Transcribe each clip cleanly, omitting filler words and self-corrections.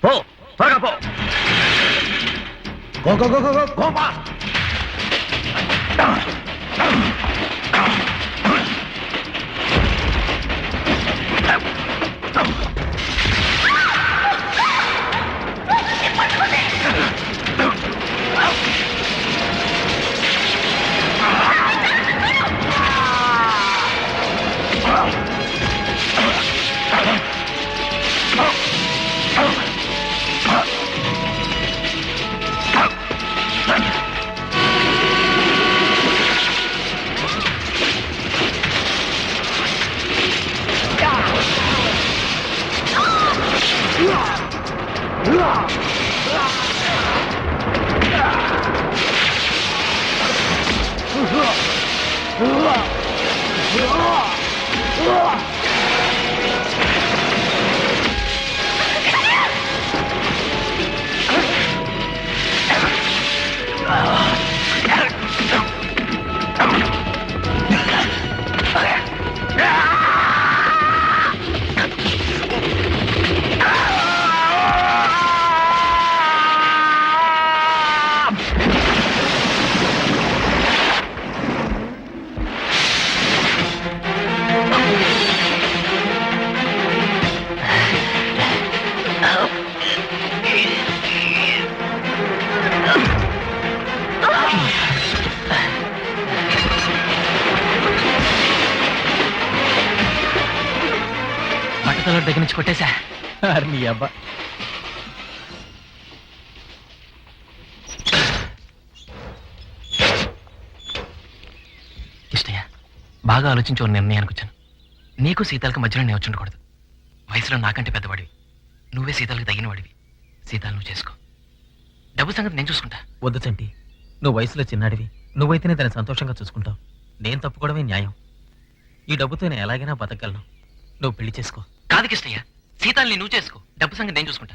పో త్వరగా పో. Go go go go go బా. దగ్గర నుంచి కొట్టేశా. నీ అబ్బా. ఇష్టయ్య, బాగా ఆలోచించి ఒక నిర్ణయానికి వచ్చాను. నీకు సీతాలకు మధ్యలో నేను వచ్చి ఉండకూడదు. వయసులో నాకంటే పెద్దవాడివి, నువ్వే సీతాలకు తగిన వాడివి. సీతాలు నువ్వు చేసుకో, డబ్బు సంగతి నేను చూసుకుంటా. వద్దు చంటి, నువ్వు వయసులో చిన్నాడివి, నువ్వైతేనే దాన్ని సంతోషంగా చూసుకుంటావు. నేను తప్పుకోవడమే న్యాయం. ఈ డబ్బుతో నేను ఎలాగైనా బతకగలను. నువ్వు పెళ్లి చేసుకో. కాదు కిష్టయ్య, సీతాల్ని నువ్వు చేసుకో, డబ్బు సంగతి నేను చూసుకుంటా.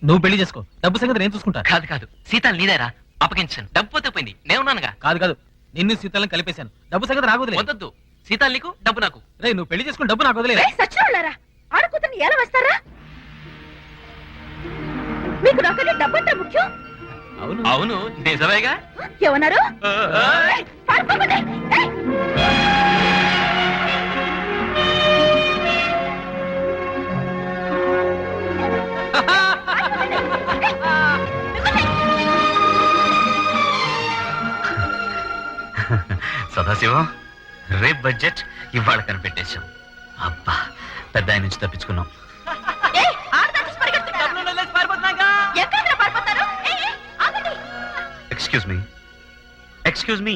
నువ్వు పెళ్లి చేసుకో, డబ్బు సంగతి నేను చూసుకుంటా. కాదు కాదు, సీతాలు నీదేరా, అప్పగించాను. డబ్బు పోతే పోయింది, నేనున్నానుగా. కాదు కాదు, నిన్ను సీతాలను కలిపేశాను. డబ్బు సంగతి నాకు వదిలే. వద్దొద్దు, సీతాలు నీకు, డబ్బు నాకు. రే, నువ్వు పెళ్లి చేసుకుని డబ్బు నాకు వదిలే. ఆడకూతుని ఎలా వస్తారా? మీకు నాకనే డబ్బంతా ముఖ్యం. అవును అవును, నిజమేగా. ఏమన్నారు? సదాశివం, రేప్ బడ్జెట్ ఇవాళ కనిపెట్టేశాం. అబ్బా, పెద్ద ఆయన నుంచి తప్పించుకున్నాం. Excuse me,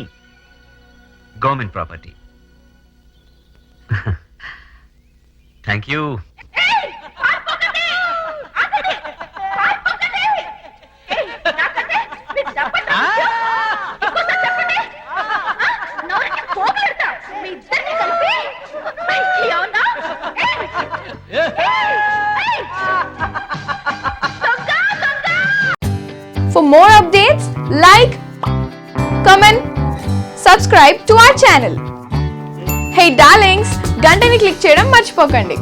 government property. Thank you. For more updates, like, comment, subscribe to our channel. Hey darlings, గంటని click చేయడం మర్చిపోకండి.